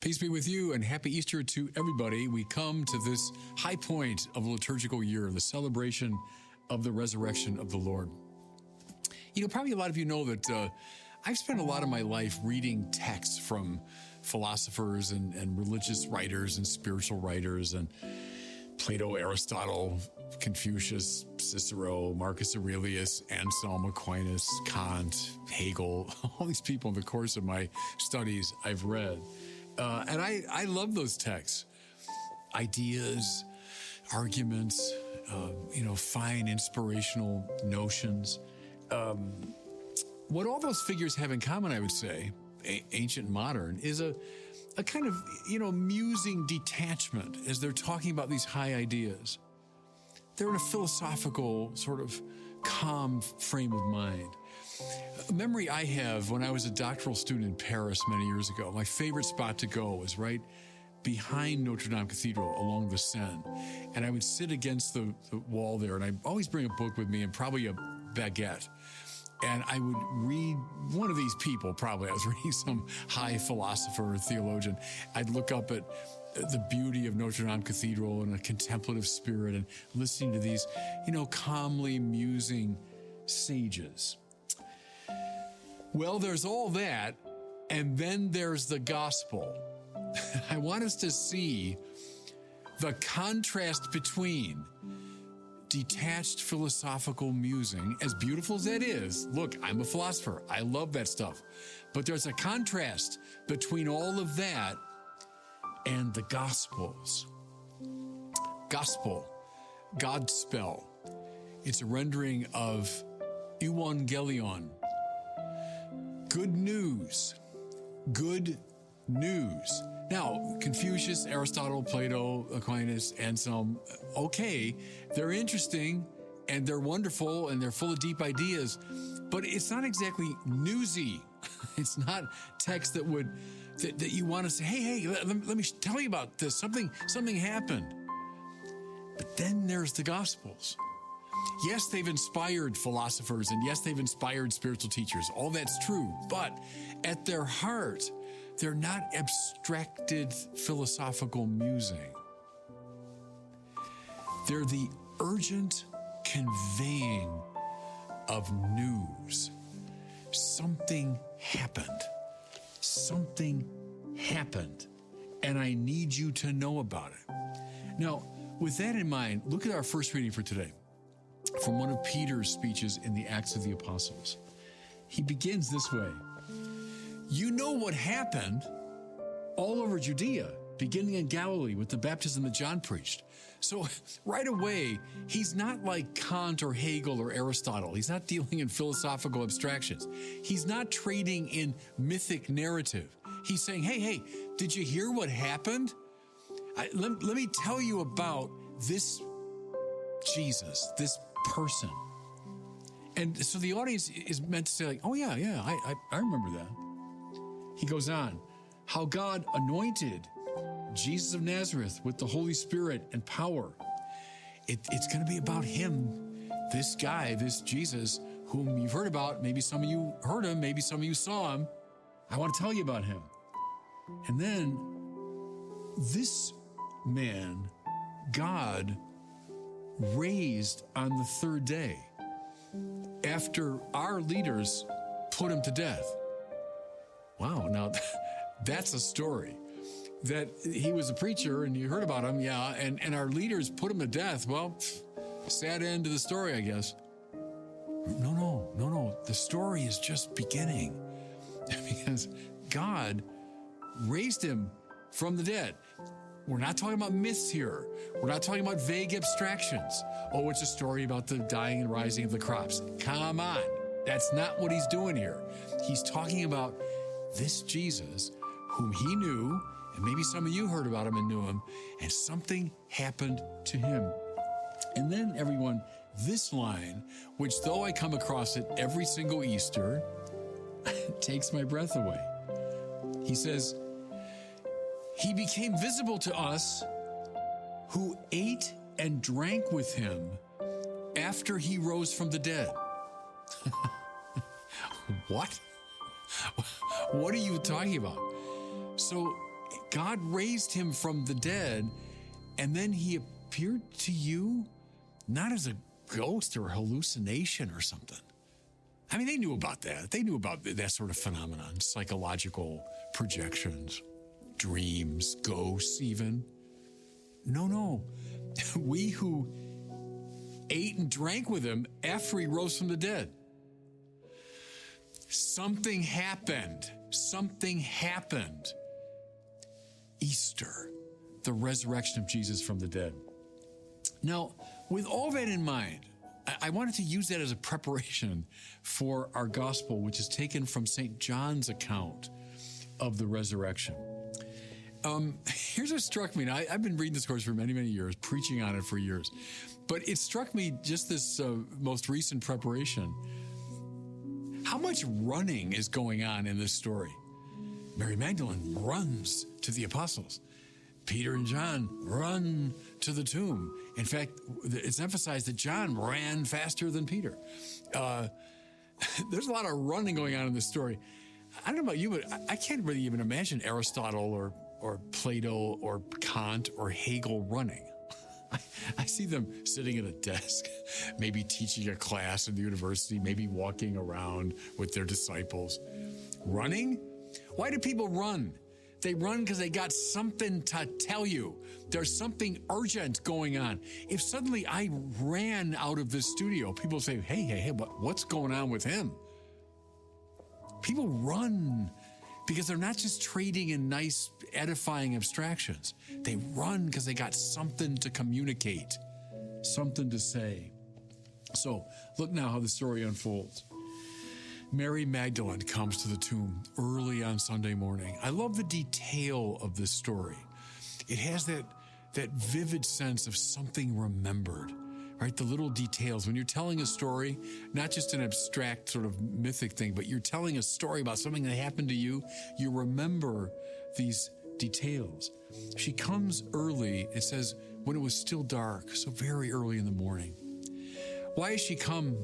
Peace be with you and happy Easter to everybody. We come to this high point of the liturgical year, the celebration of the resurrection of the Lord. You know, probably a lot of you know that I've spent a lot of my life reading texts from philosophers and religious writers and spiritual writers, and Plato, Aristotle, Confucius, Cicero, Marcus Aurelius, Anselm, Aquinas, Kant, Hegel, all these people in the course of my studies I've read. And I love those texts. Ideas, arguments, fine inspirational notions. What all those figures have in common, I would say, ancient and modern, is a kind of, musing detachment as they're talking about these high ideas. They're in a philosophical, sort of calm frame of mind. A memory I have when I was a doctoral student in Paris many years ago, my favorite spot to go was right behind Notre Dame Cathedral along the Seine. And I would sit against the wall there, and I'd always bring a book with me and probably a baguette. And I would read one of these people, probably. I was reading some high philosopher or theologian. I'd look up at the beauty of Notre Dame Cathedral and a contemplative spirit and listening to these, calmly musing sages. Well, there's all that, and then there's the gospel. I want us to see the contrast between detached philosophical musing, as beautiful as that is. Look, I'm a philosopher. I love that stuff. But there's a contrast between all of that and the Gospels. Gospel, Godspell. It's a rendering of euangelion. Good news. Good news. Now, Confucius, Aristotle, Plato, Aquinas, Anselm, okay, they're interesting and they're wonderful and they're full of deep ideas, but it's not exactly newsy. It's not text that you want to say, hey, let me tell you about this. Something happened. But then there's the Gospels. Yes, they've inspired philosophers, and yes, they've inspired spiritual teachers. All that's true. But at their heart, they're not abstracted philosophical musing. They're the urgent conveying of news. Something happened. Something happened, and I need you to know about it. Now, with that in mind, look at our first reading for today from one of Peter's speeches in the Acts of the Apostles. He begins this way. You know what happened all over Judea, beginning in Galilee with the baptism that John preached. So right away, he's not like Kant or Hegel or Aristotle. He's not dealing in philosophical abstractions. He's not trading in mythic narrative. He's saying, hey, did you hear what happened? Let me tell you about this Jesus, this person. And so the audience is meant to say, like, oh, yeah, I remember that. He goes on, how God anointed Jesus of Nazareth with the Holy Spirit and power. It's going to be about him, this guy, this Jesus, whom you've heard about. Maybe some of you heard him, maybe some of you saw him. I want to tell you about him. And then this man, God raised on the third day after our leaders put him to death. Wow, now that's a story. That he was a preacher and you heard about him, yeah, and our leaders put him to death. Well, sad end to the story, I guess. No. The story is just beginning. Because God raised him from the dead. We're not talking about myths here. We're not talking about vague abstractions. Oh, it's a story about the dying and rising of the crops. Come on. That's not what he's doing here. He's talking about this Jesus whom he knew, and maybe some of you heard about him and knew him, and something happened to him. And then, everyone, this line, which though I come across it every single Easter, takes my breath away. He says, he became visible to us who ate and drank with him after he rose from the dead. What? What are you talking about? So God raised him from the dead, and then he appeared to you not as a ghost or a hallucination or something. I mean, they knew about that. They knew about that sort of phenomenon, psychological projections, dreams, ghosts even. No. We who ate and drank with him after he rose from the dead. Something happened. Easter, the resurrection of Jesus from the dead. Now, with all that in mind, I wanted to use that as a preparation for our gospel, which is taken from St. John's account of the resurrection. Here's what struck me. Now, I've been reading this course for many, many years, preaching on it for years. But it struck me just this most recent preparation, how much running is going on in this story. Mary Magdalene runs to the apostles. Peter and John run to the tomb. In fact, it's emphasized that John ran faster than Peter. There's a lot of running going on in this story. I don't know about you, but I can't really even imagine Aristotle or Plato or Kant or Hegel running. I see them sitting at a desk, maybe teaching a class in the university, maybe walking around with their disciples. Running? Why do people run? They run because they got something to tell you. There's something urgent going on. If suddenly I ran out of this studio, people say, hey, what's going on with him? People run because they're not just trading in nice, edifying abstractions. They run because they got something to communicate, something to say. So look now how the story unfolds. Mary Magdalene comes to the tomb early on Sunday morning. I love the detail of this story. It has that vivid sense of something remembered, right? The little details. When you're telling a story, not just an abstract sort of mythic thing, but you're telling a story about something that happened to you, you remember these details. She comes early, it says, when it was still dark, so very early in the morning. Why has she come?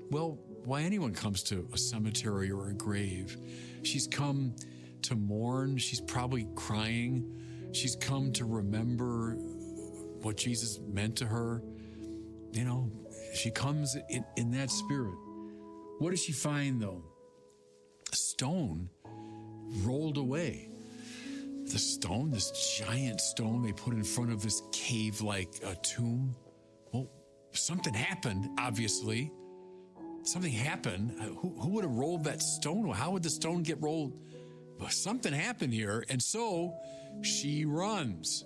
Well, why anyone comes to a cemetery or a grave. She's come to mourn. She's probably crying. She's come to remember what Jesus meant to her. You know, she comes in that spirit. What does she find, though? A stone rolled away. The stone, this giant stone they put in front of this cave-like tomb. Well, something happened, obviously. Something happened. Who would have rolled that stone? How would the stone get rolled? Well, something happened here, and so she runs.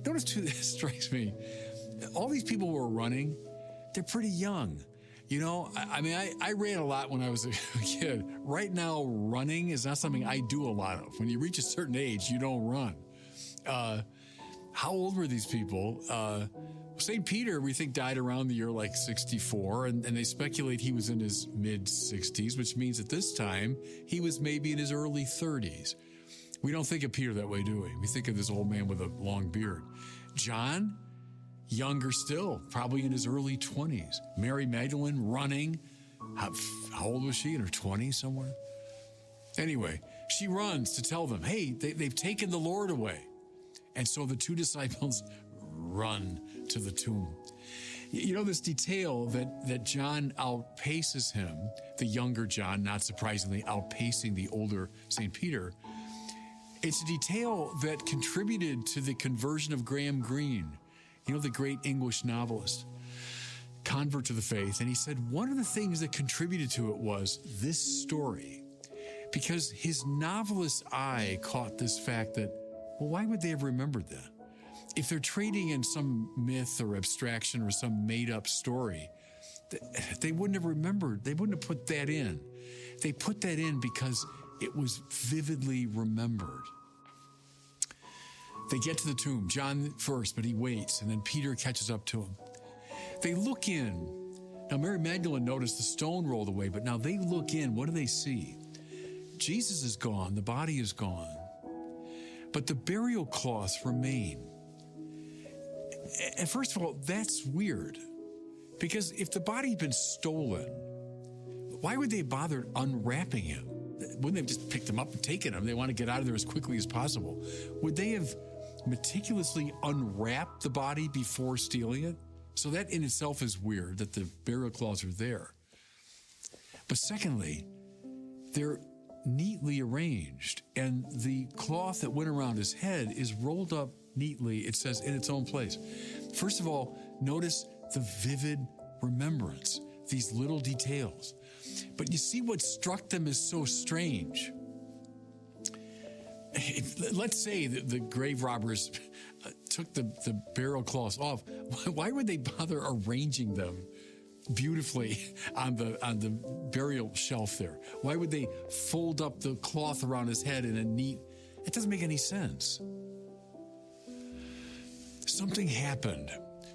Notice, too, this strikes me. All these people who are running, they're pretty young. You know, I ran a lot when I was a kid. Right now, running is not something I do a lot of. When you reach a certain age, you don't run. How old were these people? St. Peter, we think, died around the year like 64, and they speculate he was in his mid-60s, which means at this time, he was maybe in his early 30s. We don't think of Peter that way, do we? We think of this old man with a long beard. John, younger still, probably in his early 20s. Mary Magdalene, running. How old was she? In her 20s somewhere? Anyway, she runs to tell them, hey, they've taken the Lord away. And so the two disciples run to the tomb. You know, this detail that John outpaces him, the younger John, not surprisingly, outpacing the older St. Peter. It's a detail that contributed to the conversion of Graham Greene, you know, the great English novelist, convert to the faith. And he said one of the things that contributed to it was this story, because his novelist's eye caught this fact that, well, why would they have remembered that? If they're trading in some myth or abstraction or some made-up story, they wouldn't have remembered. They wouldn't have put that in. They put that in because it was vividly remembered. They get to the tomb. John first, but he waits, and then Peter catches up to him. They look in. Now, Mary Magdalene noticed the stone rolled away, but now they look in. What do they see? Jesus is gone. The body is gone. But the burial cloths remain. And first of all, that's weird, because if the body had been stolen, why would they bother unwrapping him? wouldn't they have just picked them up and taken them? They want to get out of there as quickly as possible. Would they have meticulously unwrapped the body before stealing it? So that in itself is weird that the burial cloths are there. But secondly, they're neatly arranged, and the cloth that went around his head is rolled up neatly, it says, in its own place. First of all, notice the vivid remembrance, these little details. But you see what struck them as so strange. Let's say that the grave robbers took the burial cloths off. Why would they bother arranging them beautifully on the burial shelf there? Why would they fold up the cloth around his head in a neat? It doesn't make any sense. Something happened.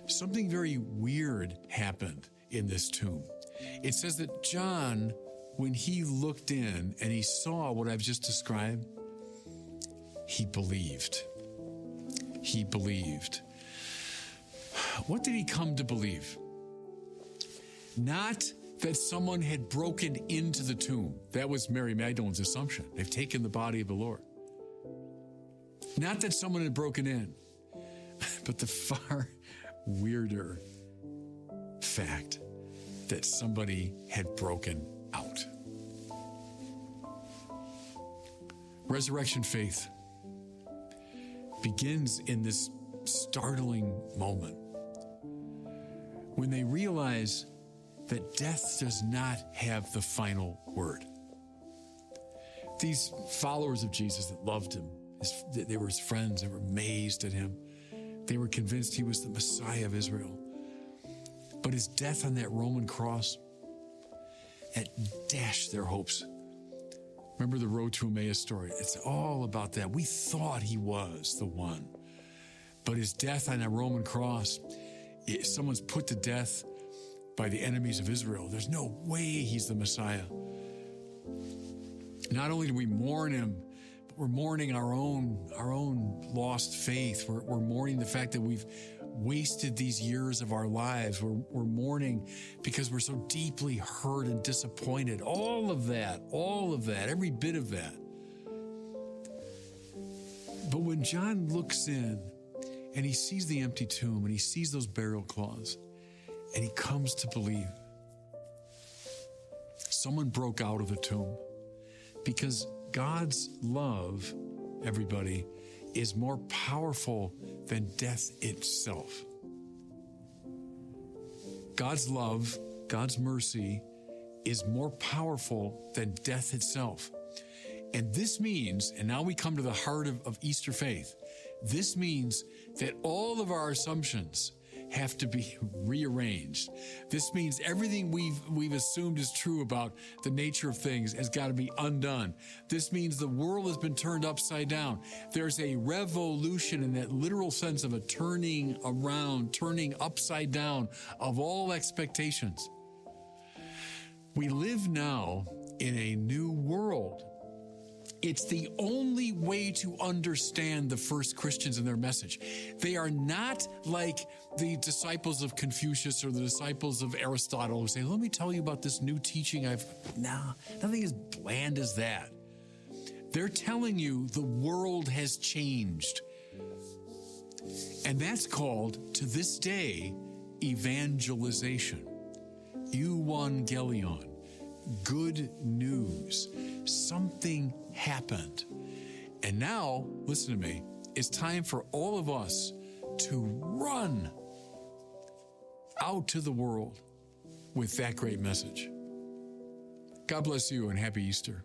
Something very weird happened in this tomb. It says that John, when he looked in and he saw what I've just described, he believed. He believed. What did he come to believe? Not that someone had broken into the tomb. That was Mary Magdalene's assumption. They've taken the body of the Lord. Not that someone had broken in, but the far weirder fact that somebody had broken out. Resurrection faith begins in this startling moment when they realize that death does not have the final word. These followers of Jesus that loved him, they were his friends, they were amazed at him. They were convinced he was the Messiah of Israel. But his death on that Roman cross, it dashed their hopes. Remember the Road to Emmaus story? It's all about that. We thought he was the one. But his death on that Roman cross, someone's put to death by the enemies of Israel. There's no way he's the Messiah. Not only do we mourn him, but we're mourning our own lost faith. We're mourning the fact that we've wasted these years of our lives. We're mourning because we're so deeply hurt and disappointed. All of that, every bit of that. But when John looks in and he sees the empty tomb and he sees those burial cloths and he comes to believe, someone broke out of the tomb, because God's love, everybody, is more powerful than death itself. God's love, God's mercy is more powerful than death itself. And this means, and now we come to the heart of Easter faith, this means that all of our assumptions have to be rearranged. This means everything we've assumed is true about the nature of things has got to be undone. This means the world has been turned upside down. There's a revolution in that literal sense of a turning around, turning upside down of all expectations. We live now in a new world. It's the only way to understand the first Christians and their message. They are not like the disciples of Confucius or the disciples of Aristotle who say, let me tell you about this new teaching nothing as bland as that. They're telling you the world has changed. And that's called, to this day, evangelization. Euangelion. Good news. Something happened. And now, listen to me, it's time for all of us to run out to the world with that great message. God bless you and happy Easter.